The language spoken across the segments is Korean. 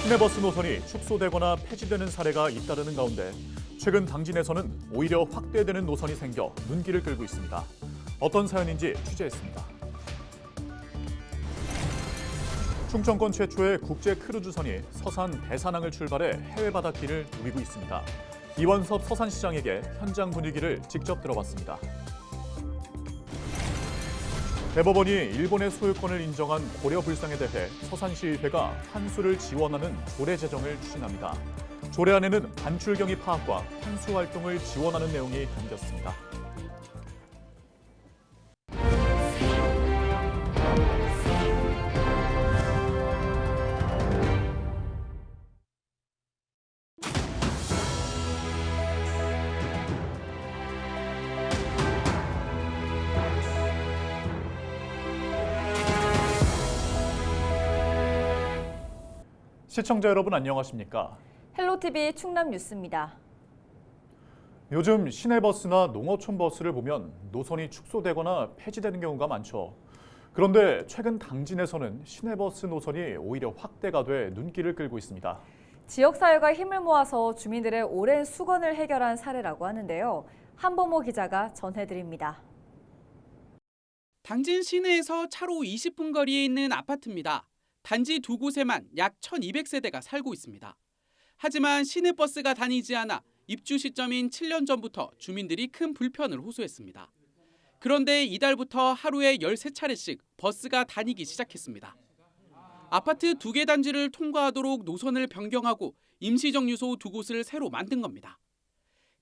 시내버스 노선이 축소되거나 폐지되는 사례가 잇따르는 가운데 최근 당진에서는 오히려 확대되는 노선이 생겨 눈길을 끌고 있습니다. 어떤 사연인지 취재했습니다. 충청권 최초의 국제 크루즈선이 서산 대산항을 출발해 해외 바닷길을 누비고 있습니다. 이원섭 서산시장에게 현장 분위기를 직접 들어봤습니다. 대법원이 일본의 소유권을 인정한 고려불상에 대해 서산시의회가 환수를 지원하는 조례 제정을 추진합니다. 조례안에는 반출경위 파악과 환수 활동을 지원하는 내용이 담겼습니다. 시청자 여러분 안녕하십니까? 헬로티비 충남 뉴스입니다. 요즘 시내버스나 농어촌 버스를 보면 노선이 축소되거나 폐지되는 경우가 많죠. 그런데 최근 당진에서는 시내버스 노선이 오히려 확대가 돼 눈길을 끌고 있습니다. 지역사회가 힘을 모아서 주민들의 오랜 수건을 해결한 사례라고 하는데요. 한보모 기자가 전해드립니다. 당진 시내에서 차로 20분 거리에 있는 아파트입니다. 단지 두 곳에만 약 1,200세대가 살고 있습니다. 하지만 시내버스가 다니지 않아 입주 시점인 7년 전부터 주민들이 큰 불편을 호소했습니다. 그런데 이달부터 하루에 13차례씩 버스가 다니기 시작했습니다. 아파트 2개 단지를 통과하도록 노선을 변경하고 임시정류소 2곳을 새로 만든 겁니다.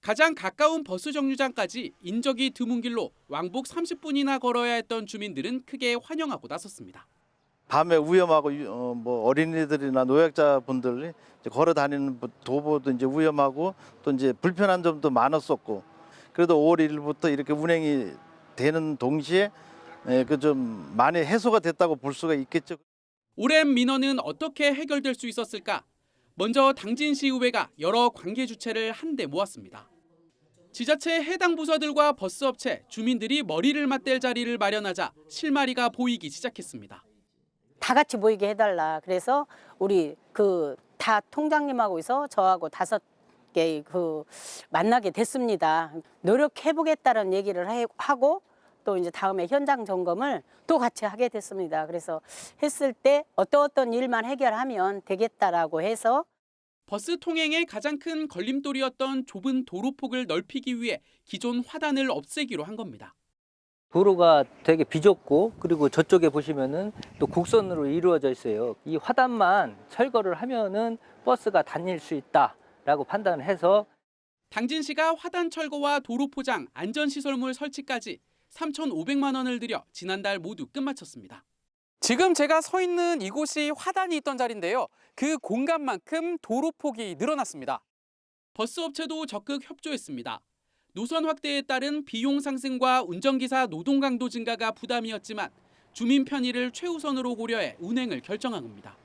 가장 가까운 버스 정류장까지 인적이 드문 길로 왕복 30분이나 걸어야 했던 주민들은 크게 환영하고 나섰습니다. 밤에 위험하고 어린이들이나 노약자분들이 걸어 다니는 도보도 이제 위험하고 또 이제 불편한 점도 많았었고 그래도 5월 1일부터 이렇게 운행이 되는 동시에 그 좀 많이 해소가 됐다고 볼 수가 있겠죠. 오랜 민원은 어떻게 해결될 수 있었을까? 먼저 당진시의회가 여러 관계 주체를 한데 모았습니다. 지자체 해당 부서들과 버스업체, 주민들이 머리를 맞댈 자리를 마련하자 실마리가 보이기 시작했습니다. 다 같이 모이게 해달라. 그래서 우리 다 통장님하고 있어 저하고 5개 만나게 됐습니다. 노력해보겠다는 얘기를 하고 또 이제 다음에 현장 점검을 또 같이 하게 됐습니다. 그래서 했을 때 어떤 일만 해결하면 되겠다라고 해서 버스 통행의 가장 큰 걸림돌이었던 좁은 도로폭을 넓히기 위해 기존 화단을 없애기로 한 겁니다. 도로가 되게 비좁고 그리고 저쪽에 보시면은 또 곡선으로 이루어져 있어요. 이 화단만 철거를 하면은 버스가 다닐 수 있다라고 판단을 해서 당진시가 화단 철거와 도로 포장, 안전시설물 설치까지 3,500만 원을 들여 지난달 모두 끝마쳤습니다. 지금 제가 서 있는 이곳이 화단이 있던 자리인데요. 그 공간만큼 도로폭이 늘어났습니다. 버스업체도 적극 협조했습니다. 노선 확대에 따른 비용 상승과 운전기사 노동 강도 증가가 부담이었지만 주민 편의를 최우선으로 고려해 운행을 결정한 겁니다.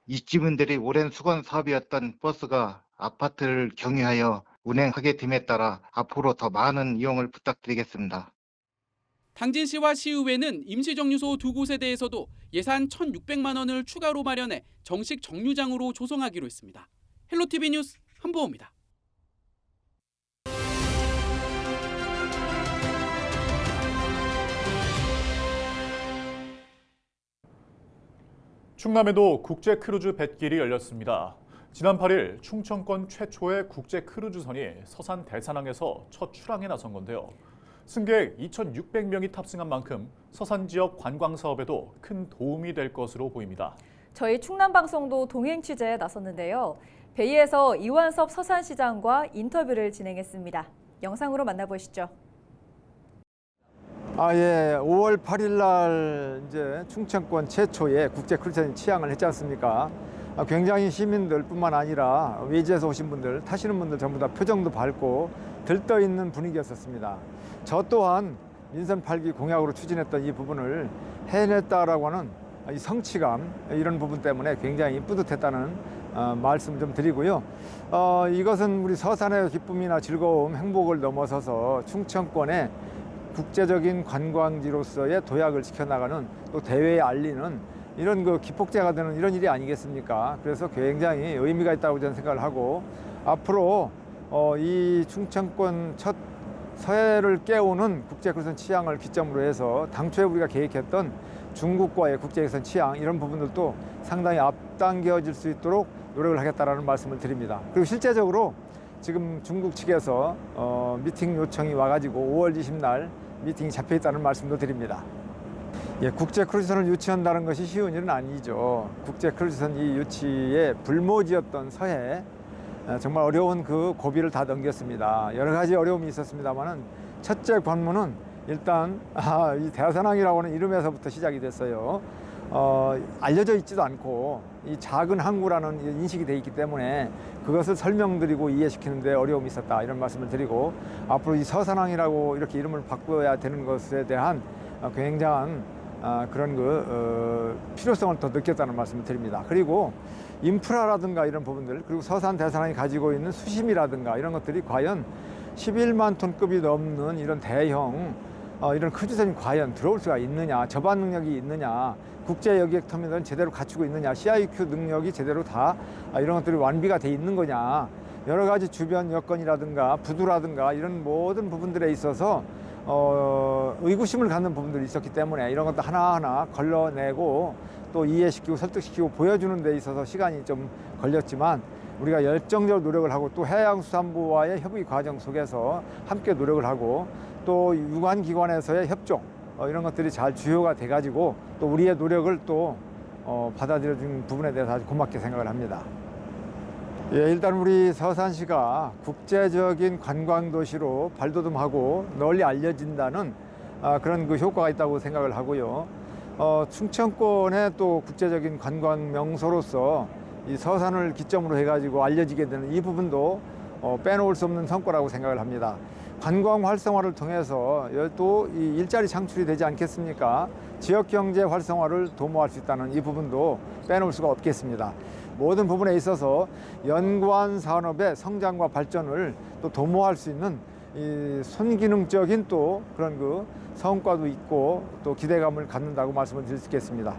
입주민들이 오랜 수건 사업이었던 버스가 아파트를 경유하여 운행하게 됨에 따라 앞으로 더 많은 이용을 부탁드리겠습니다. 당진시와 시의회는 임시정류소 2곳에 대해서도 예산 1,600만 원을 추가로 마련해 정식 정류장으로 조성하기로 했습니다. 헬로티비 뉴스 한보호입니다. 충남에도 국제 크루즈 뱃길이 열렸습니다. 지난 8일 충청권 최초의 국제 크루즈선이 서산 대산항에서 첫 출항에 나선 건데요. 승객 2,600명이 탑승한 만큼 서산 지역 관광 사업에도 큰 도움이 될 것으로 보입니다. 저희 충남방송도 동행 취재에 나섰는데요. 베이에서 이완섭 서산시장과 인터뷰를 진행했습니다. 영상으로 만나보시죠. 5월 8일 날 이제 충청권 최초의 국제 크루즈선이 취항을 했지 않습니까? 굉장히 시민들뿐만 아니라 외지에서 오신 분들, 타시는 분들 전부 다 표정도 밝고 들떠 있는 분위기였었습니다. 저 또한 민선 8기 공약으로 추진했던 이 부분을 해냈다라고 하는 이 성취감 이런 부분 때문에 굉장히 뿌듯했다는 말씀 좀 드리고요. 이것은 우리 서산의 기쁨이나 즐거움, 행복을 넘어서서 충청권의 국제적인 관광지로서의 도약을 시켜나가는 또 대외에 알리는 이런 그 기폭제가 되는 이런 일이 아니겠습니까? 그래서 굉장히 의미가 있다고 저는 생각을 하고 앞으로 이 충청권 첫 서해를 깨우는 국제크루즈 치앙을 기점으로 해서 당초에 우리가 계획했던 중국과의 국제선 치앙 이런 부분들도 상당히 앞당겨질 수 있도록 노력을 하겠다라는 말씀을 드립니다. 그리고 실제적으로 지금 중국 측에서 미팅 요청이 와가지고 5월 20날 미팅이 잡혀 있다는 말씀도 드립니다. 예, 국제 크루즈선을 유치한다는 것이 쉬운 일은 아니죠. 국제 크루즈선 이 유치의 불모지였던 서해 정말 어려운 그 고비를 다 넘겼습니다. 여러 가지 어려움이 있었습니다만은 첫째 관문은 일단 이 대산항이라고 하는 이름에서부터 시작이 됐어요. 알려져 있지도 않고 이 작은 항구라는 인식이 돼 있기 때문에 그것을 설명드리고 이해시키는 데 어려움이 있었다 이런 말씀을 드리고 앞으로 이 서산항이라고 이렇게 이름을 바꿔야 되는 것에 대한 굉장한 그런 필요성을 더 느꼈다는 말씀을 드립니다. 그리고 인프라라든가 이런 부분들 그리고 서산 대산항이 가지고 있는 수심이라든가 이런 것들이 과연 11만 톤급이 넘는 이런 대형 이런 크루즈선이 과연 들어올 수가 있느냐, 접안 능력이 있느냐, 국제 여객 터미널은 제대로 갖추고 있느냐, CIQ 능력이 제대로 다 이런 것들이 완비가 돼 있는 거냐, 여러 가지 주변 여건이라든가 부두라든가 이런 모든 부분들에 있어서 의구심을 갖는 부분들이 있었기 때문에 이런 것도 하나하나 걸러내고 또 이해시키고 설득시키고 보여주는 데 있어서 시간이 좀 걸렸지만 우리가 열정적으로 노력을 하고 또 해양수산부와의 협의 과정 속에서 함께 노력을 하고 또 유관기관에서의 협종 이런 것들이 잘 주요가 돼가지고 또 우리의 노력을 또 받아들여준 부분에 대해서 아주 고맙게 생각을 합니다. 예, 일단 우리 서산시가 국제적인 관광도시로 발돋움하고 널리 알려진다는 그런 그 효과가 있다고 생각을 하고요. 충청권의 또 국제적인 관광 명소로서 이 서산을 기점으로 해가지고 알려지게 되는 이 부분도 빼놓을 수 없는 성과라고 생각을 합니다. 관광 활성화를 통해서 또 이 일자리 창출이 되지 않겠습니까? 지역 경제 활성화를 도모할 수 있다는 이 부분도 빼놓을 수가 없겠습니다. 모든 부분에 있어서 연관 산업의 성장과 발전을 또 도모할 수 있는 이 순기능적인 또 그런 그 성과도 있고 또 기대감을 갖는다고 말씀을 드릴 수 있겠습니다.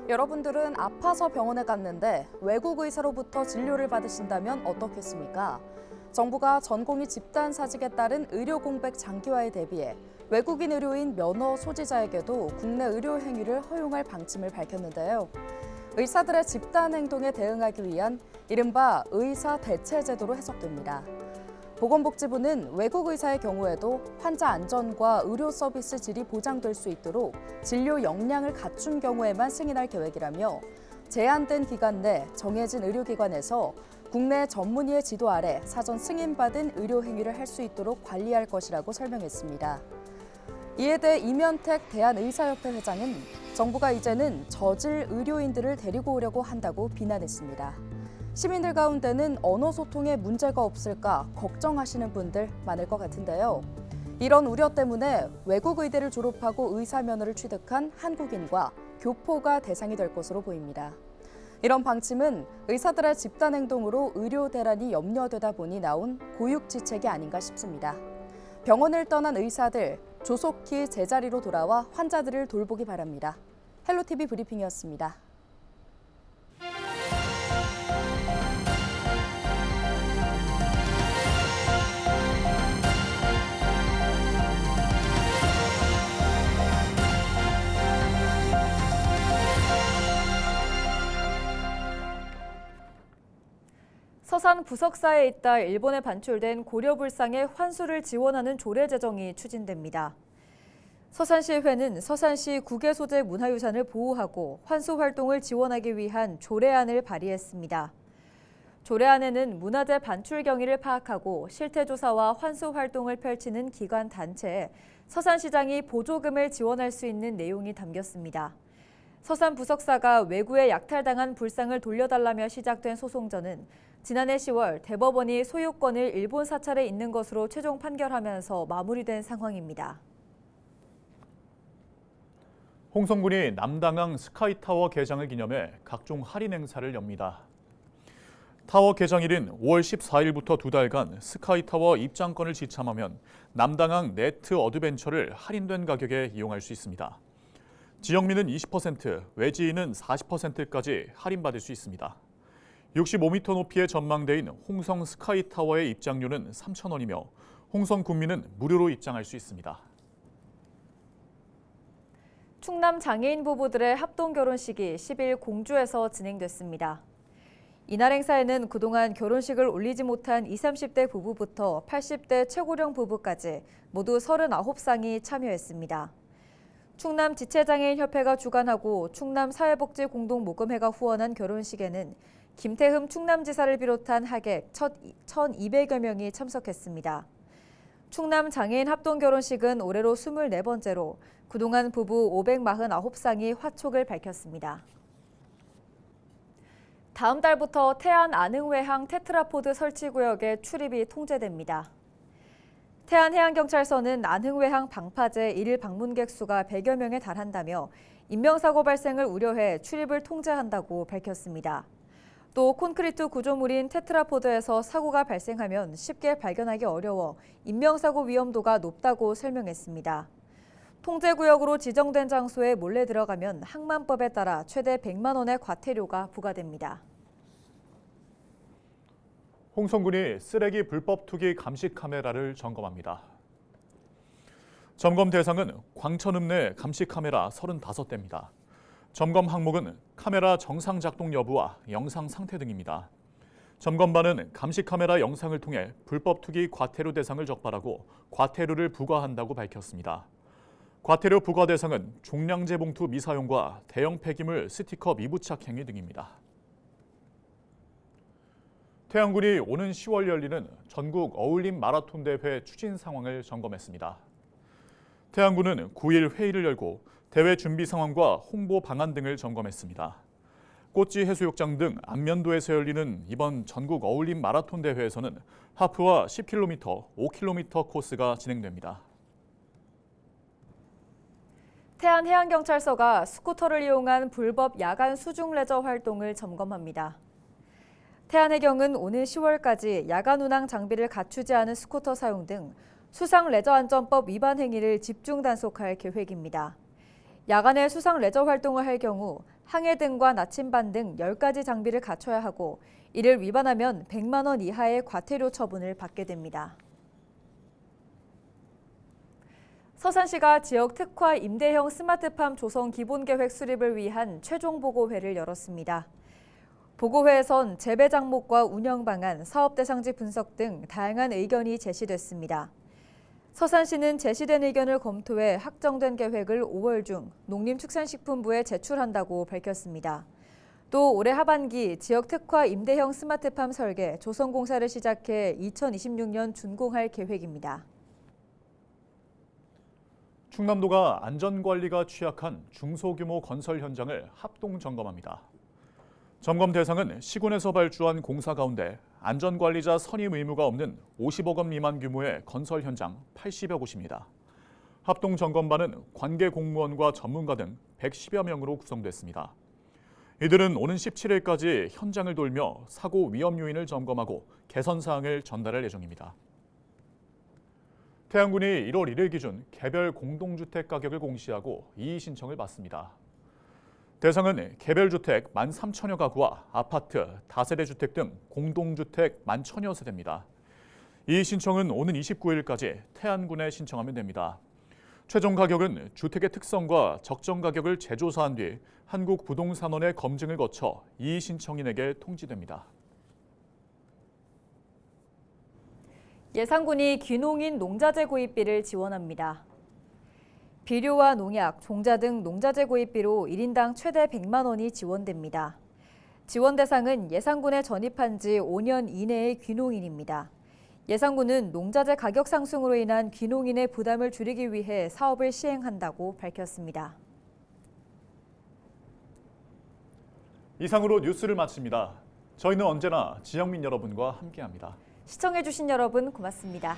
여러분들은 아파서 병원에 갔는데 외국 의사로부터 진료를 받으신다면 어떻겠습니까? 정부가 전공의 집단 사직에 따른 의료 공백 장기화에 대비해 외국인 의료인 면허 소지자에게도 국내 의료 행위를 허용할 방침을 밝혔는데요. 의사들의 집단 행동에 대응하기 위한 이른바 의사 대체 제도로 해석됩니다. 보건복지부는 외국 의사의 경우에도 환자 안전과 의료 서비스 질이 보장될 수 있도록 진료 역량을 갖춘 경우에만 승인할 계획이라며 제한된 기간 내 정해진 의료기관에서 국내 전문의의 지도 아래 사전 승인받은 의료 행위를 할 수 있도록 관리할 것이라고 설명했습니다. 이에 대해 이면택 대한의사협회 회장은 정부가 이제는 저질 의료인들을 데리고 오려고 한다고 비난했습니다. 시민들 가운데는 언어 소통에 문제가 없을까 걱정하시는 분들 많을 것 같은데요. 이런 우려 때문에 외국 의대를 졸업하고 의사 면허를 취득한 한국인과 교포가 대상이 될 것으로 보입니다. 이런 방침은 의사들의 집단 행동으로 의료 대란이 염려되다 보니 나온 고육지책이 아닌가 싶습니다. 병원을 떠난 의사들 조속히 제자리로 돌아와 환자들을 돌보기 바랍니다. 헬로티비 브리핑이었습니다. 서산 부석사에 있다 일본에 반출된 고려불상의 환수를 지원하는 조례 제정이 추진됩니다. 서산시의회는 서산시 국외 소재 문화유산을 보호하고 환수 활동을 지원하기 위한 조례안을 발의했습니다. 조례안에는 문화재 반출 경위를 파악하고 실태조사와 환수 활동을 펼치는 기관 단체에 서산시장이 보조금을 지원할 수 있는 내용이 담겼습니다. 서산 부석사가 외구에 약탈당한 불상을 돌려달라며 시작된 소송전은 지난해 10월 대법원이 소유권을 일본 사찰에 있는 것으로 최종 판결하면서 마무리된 상황입니다. 홍성군이 남당항 스카이타워 개장을 기념해 각종 할인 행사를 엽니다. 타워 개장일인 5월 14일부터 2달간 스카이타워 입장권을 지참하면 남당항 네트 어드벤처를 할인된 가격에 이용할 수 있습니다. 지역민은 20%, 외지인은 40%까지 할인받을 수 있습니다. 65m 높이의 전망대인 홍성 스카이타워의 입장료는 3,000원이며 홍성 군민은 무료로 입장할 수 있습니다. 충남 장애인 부부들의 합동 결혼식이 10일 공주에서 진행됐습니다. 이날 행사에는 그동안 결혼식을 올리지 못한 20, 30대 부부부터 80대 최고령 부부까지 모두 39쌍이 참여했습니다. 충남 지체장애인협회가 주관하고 충남사회복지공동모금회가 후원한 결혼식에는 김태흠 충남지사를 비롯한 하객 1,200여 명이 참석했습니다. 충남 장애인 합동 결혼식은 올해로 24번째로 그동안 부부 549쌍이 화촉을 밝혔습니다. 다음 달부터 태안 안흥외항 테트라포드 설치구역에 출입이 통제됩니다. 태안해양경찰서는 안흥외항 방파제 1일 방문객 수가 100여 명에 달한다며 인명사고 발생을 우려해 출입을 통제한다고 밝혔습니다. 또 콘크리트 구조물인 테트라포드에서 사고가 발생하면 쉽게 발견하기 어려워 인명사고 위험도가 높다고 설명했습니다. 통제구역으로 지정된 장소에 몰래 들어가면 항만법에 따라 최대 100만 원의 과태료가 부과됩니다. 홍성군이 쓰레기 불법 투기 감시 카메라를 점검합니다. 점검 대상은 광천읍내 감시 카메라 35대입니다. 점검 항목은 카메라 정상 작동 여부와 영상 상태 등입니다. 점검반은 감시 카메라 영상을 통해 불법 투기 과태료 대상을 적발하고 과태료를 부과한다고 밝혔습니다. 과태료 부과 대상은 종량제 봉투 미사용과 대형 폐기물 스티커 미부착 행위 등입니다. 태안군이 오는 10월 열리는 전국 어울림 마라톤 대회 추진 상황을 점검했습니다. 태안군은 9일 회의를 열고 대회 준비 상황과 홍보 방안 등을 점검했습니다. 꽃지 해수욕장 등 안면도에서 열리는 이번 전국 어울림 마라톤 대회에서는 하프와 10km, 5km 코스가 진행됩니다. 태안해양경찰서가 스쿠터를 이용한 불법 야간 수중 레저 활동을 점검합니다. 태안해경은 오는 10월까지 야간 운항 장비를 갖추지 않은 스쿠터 사용 등 수상 레저 안전법 위반 행위를 집중 단속할 계획입니다. 야간에 수상 레저 활동을 할 경우 항해등과 나침반 등 10가지 장비를 갖춰야 하고 이를 위반하면 100만 원 이하의 과태료 처분을 받게 됩니다. 서산시가 지역 특화 임대형 스마트팜 조성 기본계획 수립을 위한 최종 보고회를 열었습니다. 보고회에선 재배 장목과 운영 방안, 사업 대상지 분석 등 다양한 의견이 제시됐습니다. 서산시는 제시된 의견을 검토해 확정된 계획을 5월 중 농림축산식품부에 제출한다고 밝혔습니다. 또 올해 하반기 지역 특화 임대형 스마트팜 설계, 조성 공사를 시작해 2026년 준공할 계획입니다. 충남도가 안전관리가 취약한 중소규모 건설 현장을 합동 점검합니다. 점검 대상은 시군에서 발주한 공사 가운데 안전관리자 선임 의무가 없는 50억 원 미만 규모의 건설 현장 80여 곳입니다. 합동 점검반은 관계 공무원과 전문가 등 110여 명으로 구성됐습니다. 이들은 오는 17일까지 현장을 돌며 사고 위험 요인을 점검하고 개선 사항을 전달할 예정입니다. 태안군이 1월 1일 기준 개별 공동주택 가격을 공시하고 이의 신청을 받습니다. 대상은 개별주택 13,000여 가구와 아파트, 다세대 주택 등 공동주택 11,000여 세대입니다. 이의 신청은 오는 29일까지 태안군에 신청하면 됩니다. 최종 가격은 주택의 특성과 적정 가격을 재조사한 뒤 한국부동산원의 검증을 거쳐 이의 신청인에게 통지됩니다. 예산군이 귀농인 농자재 구입비를 지원합니다. 비료와 농약, 종자 등 농자재 구입비로 1인당 최대 100만 원이 지원됩니다. 지원 대상은 예산군에 전입한 지 5년 이내의 귀농인입니다. 예산군은 농자재 가격 상승으로 인한 귀농인의 부담을 줄이기 위해 사업을 시행한다고 밝혔습니다. 이상으로 뉴스를 마칩니다. 저희는 언제나 지역민 여러분과 함께합니다. 시청해주신 여러분 고맙습니다.